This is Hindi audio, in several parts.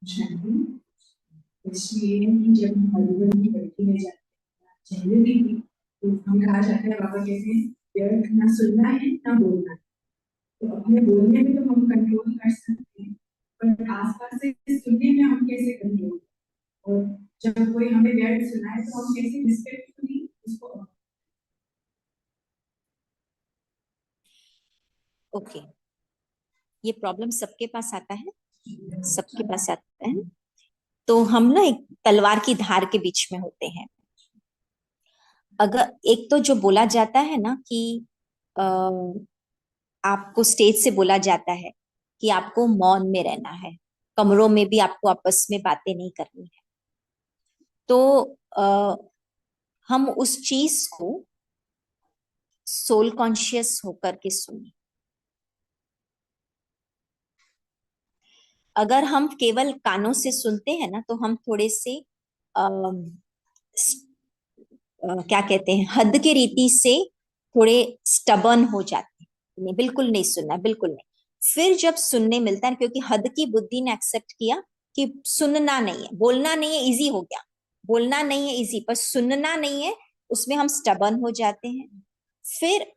नहीं, इसलिए कि जब हम मधुबन की बस्ती में जाते हैं जनरली तो हम कहा जाता है बाबा कहते हैं व्यर्थ ना सुनना है ना बोलना है। तो अपने बोलने में तो हम कंट्रोल कर सकते हैं पर आसपास से सुनने में हम कैसे कंट्रोल, और जब कोई हमें व्यर्थ सुनाए तो हम कैसे रिस्पेक्टफुली उसको। ओके, ये प्रॉब्लम सबके पास आता है, सबके पास आता है। तो हम ना एक तलवार की धार के बीच में होते हैं। अगर एक तो जो बोला जाता है ना कि अ, आपको स्टेज से बोला जाता है कि आपको मौन में रहना है, कमरों में भी आपको आपस में बातें नहीं करनी है। तो आ, हम उस चीज को सोल कॉन्शियस होकर के सुने। अगर हम केवल कानों से सुनते हैं ना तो हम थोड़े से क्या कहते हैं, हद की रीति से थोड़े स्टबर्न हो जाते हैं, नहीं बिल्कुल नहीं सुनना, बिल्कुल नहीं। फिर जब सुनने मिलता है, क्योंकि हद की बुद्धि ने एक्सेप्ट किया कि सुनना नहीं है, बोलना नहीं है, इजी हो गया, बोलना नहीं है इजी, पर सुनना नहीं है, उसमें हम स्टबर्न हो जाते हैं। फिर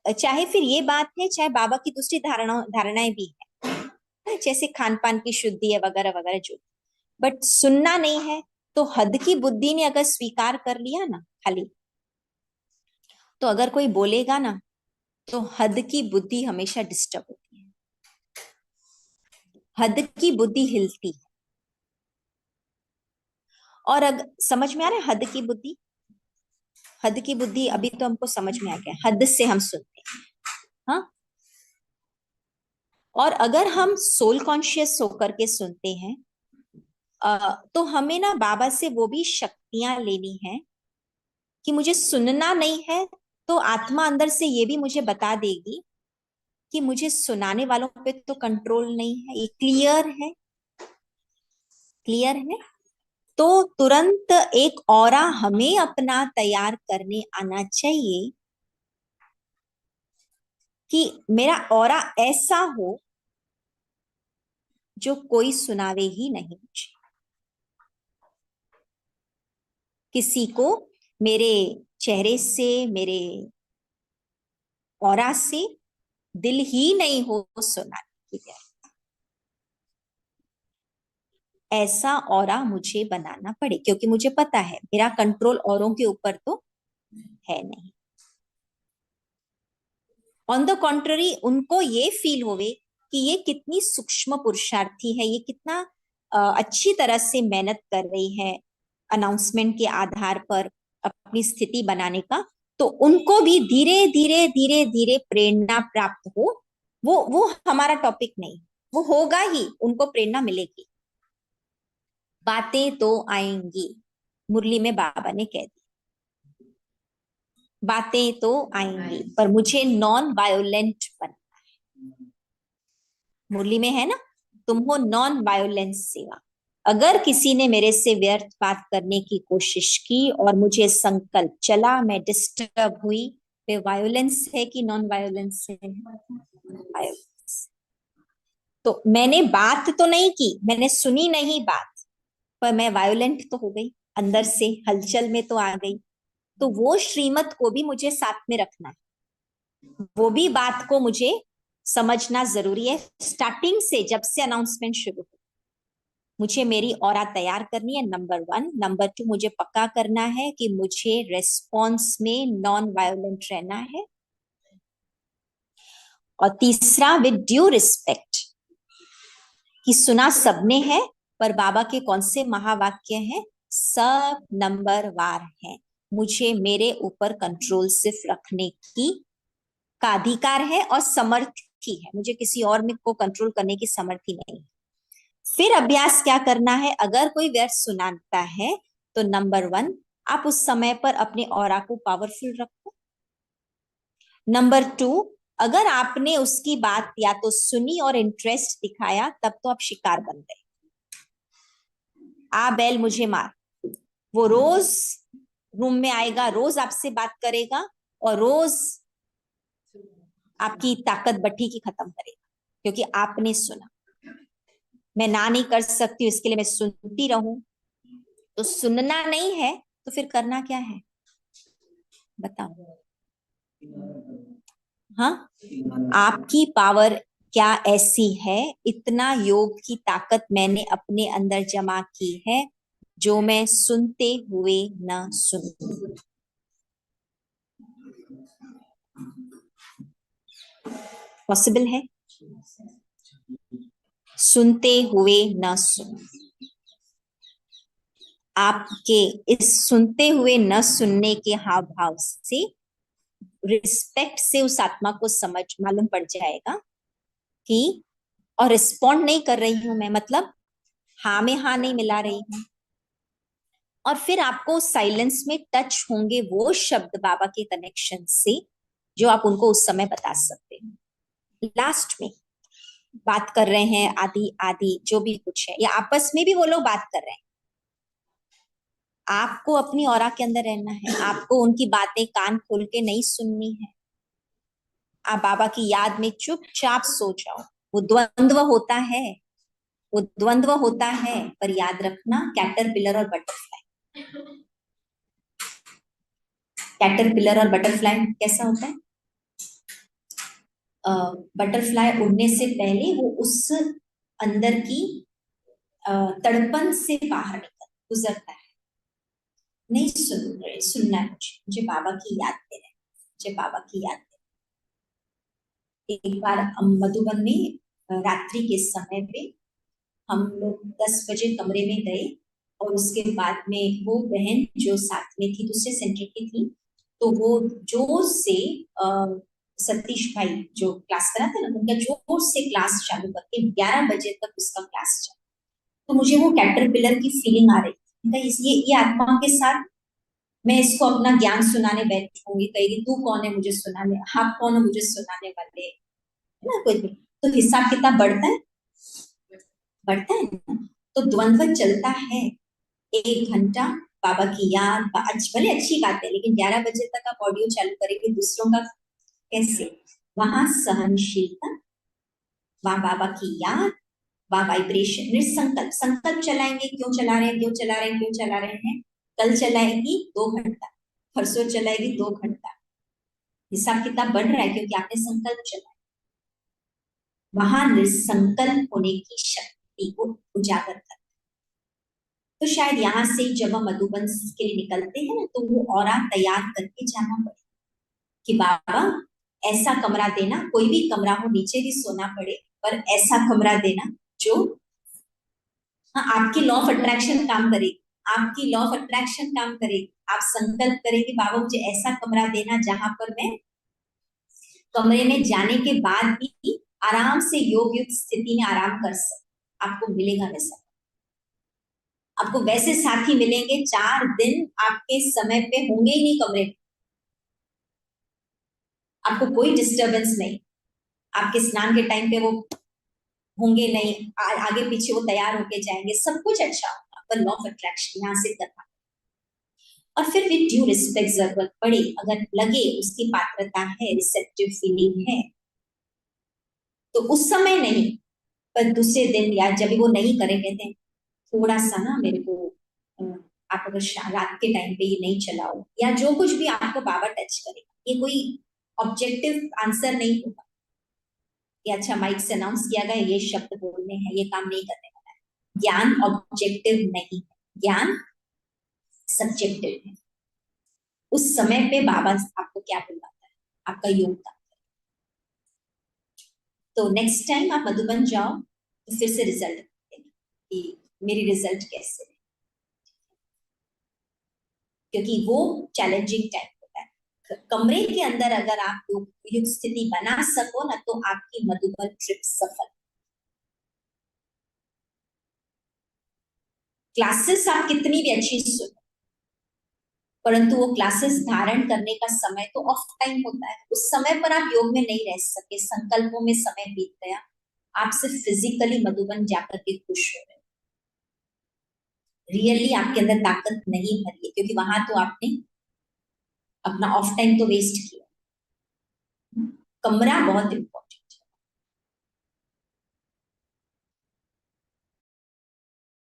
चाहे फिर ये बात है, चाहे बाबा की दूसरी धारणाएं भी है, जैसे खान पान की शुद्धि है वगैरह वगैरह जो, बट सुनना नहीं है। तो हद की बुद्धि ने अगर स्वीकार कर लिया ना खाली, तो अगर कोई बोलेगा ना तो हद की बुद्धि हमेशा डिस्टर्ब होती है, हद की बुद्धि हिलती है। और अगर समझ में आ रहा है हद की बुद्धि, हद की बुद्धि अभी तो हमको समझ में आ गया, हद से हम सुनते हैं। हाँ, और अगर हम सोल कॉन्शियस होकर के सुनते हैं, तो हमें ना बाबा से वो भी शक्तियां लेनी है कि मुझे सुनना नहीं है, तो आत्मा अंदर से ये भी मुझे बता देगी कि मुझे सुनाने वालों पे तो कंट्रोल नहीं है, ये क्लियर है, क्लियर है। तो तुरंत एक ऑरा हमें अपना तैयार करने आना चाहिए कि मेरा ऑरा ऐसा हो जो कोई सुनावे ही नहीं मुझे, किसी को मेरे चेहरे से, मेरे ऑरा से दिल ही नहीं हो सुनाने की। ऐसा ऑरा मुझे बनाना पड़े, क्योंकि मुझे पता है मेरा कंट्रोल औरों के ऊपर तो है नहीं। ऑन द कॉन्ट्ररी उनको ये फील होवे कि ये कितनी सूक्ष्म पुरुषार्थी है, ये कितना अच्छी तरह से मेहनत कर रही है अनाउंसमेंट के आधार पर अपनी स्थिति बनाने का, तो उनको भी धीरे धीरे धीरे धीरे प्रेरणा प्राप्त हो। वो हमारा टॉपिक नहीं, वो होगा ही, उनको प्रेरणा मिलेगी, बातें तो आएंगी। मुरली में बाबा ने कह दी बातें तो आएंगी, पर मुझे नॉन वायोलेंट बन, मुरली में है ना, तुम हो नॉन वायोलेंस सेवा। अगर किसी ने मेरे से व्यर्थ बात करने की कोशिश की और मुझे संकल्प चला, मैं डिस्टर्ब हुई, वे वायोलेंस है कि नॉन वायोलेंस है? वायोलेंस। तो मैंने बात तो नहीं की, मैंने सुनी नहीं बात, पर मैं वायोलेंट तो हो गई, अंदर से हलचल में तो आ गई। तो वो श्रीमत को भी मुझे साथ में रखना है, वो भी बात को मुझे समझना जरूरी है। स्टार्टिंग से जब से अनाउंसमेंट शुरू हो, मुझे मेरी ऑरा तैयार करनी है, नंबर वन। नंबर टू, मुझे पक्का करना है कि मुझे रेस्पॉन्स में नॉन वायोलेंट रहना है। और तीसरा, विद ड्यू रिस्पेक्ट, कि सुना सबने है, पर बाबा के कौन से महावाक्य हैं, सब नंबर वार हैं। मुझे मेरे ऊपर कंट्रोल सिर्फ रखने की का अधिकार है और समर्थ ही है, मुझे किसी और में को कंट्रोल करने की समर्थी नहीं। फिर अभ्यास क्या करना है, अगर कोई व्यर्थ सुनाता है तो नंबर वन, आप उस समय पर अपने ऑरा को पावरफुल रखो। नंबर टू, अगर आपने उसकी बात या तो सुनी और इंटरेस्ट दिखाया, तब तो आप शिकार बन गए, आ बैल मुझे मार। वो रोज रूम में आएगा, रोज आपसे बात करेगा, और रोज आपकी ताकत बट्टी की खत्म करेगा, क्योंकि आपने सुना। मैं ना नहीं कर सकती हूँ, इसके लिए मैं सुनती रहूं। तो सुनना नहीं है तो फिर करना क्या है, बताओ। हाँ, आपकी पावर क्या ऐसी है, इतना योग की ताकत मैंने अपने अंदर जमा की है जो मैं सुनते हुए न सुनूं। पॉसिबल है, सुनते हुए न सुनूं। आपके इस सुनते हुए न सुनने के हाव भाव से, रिस्पेक्ट से उस आत्मा को समझ मालूम पड़ जाएगा कि, और रिस्पॉन्ड नहीं कर रही हूं मैं, मतलब हाँ में हाँ नहीं मिला रही हूं। और फिर आपको साइलेंस में टच होंगे वो शब्द बाबा के कनेक्शन से जो आप उनको उस समय बता सकते हैं। लास्ट में बात कर रहे हैं आदि आदि जो भी कुछ है, या आपस में भी वो लोग बात कर रहे हैं, आपको अपनी ऑरा के अंदर रहना है, आपको उनकी बातें कान खोल के नहीं सुननी है। आप बाबा की याद में चुपचाप सो जाओ। वो द्वंद्व होता है, वो द्वंद्व होता है, पर याद रखना कैटरपिलर और बटरफ्लाई। कैटरपिलर और बटरफ्लाई कैसा होता है, बटरफ्लाई उड़ने से पहले वो उस अंदर की तड़पन से बाहर निकल गुजरता है। नहीं सुन रहे, सुनना है मुझे बाबा की याद दे रहे, मुझे बाबा की याद दे रहे। एक बार हम मधुबन में रात्रि के समय पे हम लोग 10 बजे कमरे में गए, और उसके बाद में वो बहन जो साथ में थी, दूसरे सेंटर की थी, तो वो जोर से सतीश भाई जो क्लास कराते ना, उनका जोर से क्लास चालू करके 11 बजे तक उसका क्लास चला। तो मुझे वो कैटरपिलर की फीलिंग आ रही थी, ये आत्मा के साथ मैं इसको अपना ज्ञान सुनाने बैठूंगी, कहेगी तू कौन है मुझे सुनाने, आप कौन है मुझे सुनाने वाले, है ना कोई भी। तो हिसाब किताब बढ़ता है, बढ़ता है ना। तो द्वंद्व चलता है 1 घंटा बाबा की याद, भले अच्छी बात है, लेकिन 11 बजे तक आप ऑडियो चालू करेंगे दूसरों का कैसे। वहां सहनशीलता, वहां बाबा की याद, वहां वाइब्रेशन, निसंकल्प संकल्प चलाएंगे, क्यों चला रहे हैं, क्यों चला रहे हैं, क्यों चला रहे हैं। कल चलाएगी 2 घंटा, परसों चलाएगी 2 घंटा, हिसाब किताब बढ़ रहा है क्योंकि आपने संकल्प चलाया। वहां निसंकल्प होने की शक्ति को उजागर कर। तो शायद यहाँ से जब हम मधुबन के लिए निकलते हैं ना, तो वो औरा तैयार करके जाना पड़े कि बाबा ऐसा कमरा देना, कोई भी कमरा हो, नीचे भी सोना पड़े, पर ऐसा कमरा देना जो, हाँ, आपकी लॉ ऑफ अट्रैक्शन काम करे, आपकी लॉ ऑफ अट्रैक्शन काम करे। आप संकल्प करें कि बाबा मुझे ऐसा कमरा देना जहां पर मैं कमरे में जाने के बाद भी आराम से योग युक्त स्थिति में आराम कर सकूं। आपको मिलेगा वैसा, आपको वैसे साथी मिलेंगे 4 दिन आपके समय पे होंगे ही नहीं कमरे में, आपको कोई डिस्टरबेंस नहीं, आपके स्नान के टाइम पे वो होंगे नहीं, आगे पीछे वो तैयार होके जाएंगे, सब कुछ अच्छा होगा, पर लॉ ऑफ अट्रैक्शन यहाँ से करना। और फिर भी ड्यू रिस्पेक्ट जरूरत पड़े, अगर लगे उसकी पात्रता है, रिसेप्टिव फीलिंग है, तो उस समय नहीं, पर दूसरे दिन या जब वो नहीं करे, कहते हैं थोड़ा सा ना मेरे को आप अगर रात के टाइम पे ये नहीं चलाओ, या जो कुछ भी आपको बाबा टच करेगा, ये कोई ऑब्जेक्टिव आंसर नहीं होगा कि अच्छा माइक से अनाउंस किया गया ये शब्द बोलने हैं, ये काम नहीं करने वाला है। ज्ञान ऑब्जेक्टिव नहीं है, ज्ञान सब्जेक्टिव है। उस समय पे बाबा आपको क्या बुलाता है, आपका योगदान। तो नेक्स्ट टाइम आप मधुबन जाओ तो फिर से रिजल्ट कि मेरी रिजल्ट कैसे है, क्योंकि वो चैलेंजिंग टाइम होता है। कमरे के अंदर अगर आप युक्त स्थिति बना सको ना, तो आपकी मधुबन ट्रिप सफल। क्लासेस आप कितनी भी अच्छी सुनो, परंतु वो क्लासेस धारण करने का समय तो ऑफ टाइम होता है, उस समय पर आप योग में नहीं रह सके, संकल्पों में समय बीत गया, आप सिर्फ फिजिकली मधुबन जाकर के खुश हो रहे, रियली आपके अंदर ताकत नहीं भरी है, क्योंकि वहां तो आपने अपना ऑफ टाइम तो वेस्ट किया। कमरा बहुत इंपॉर्टेंट।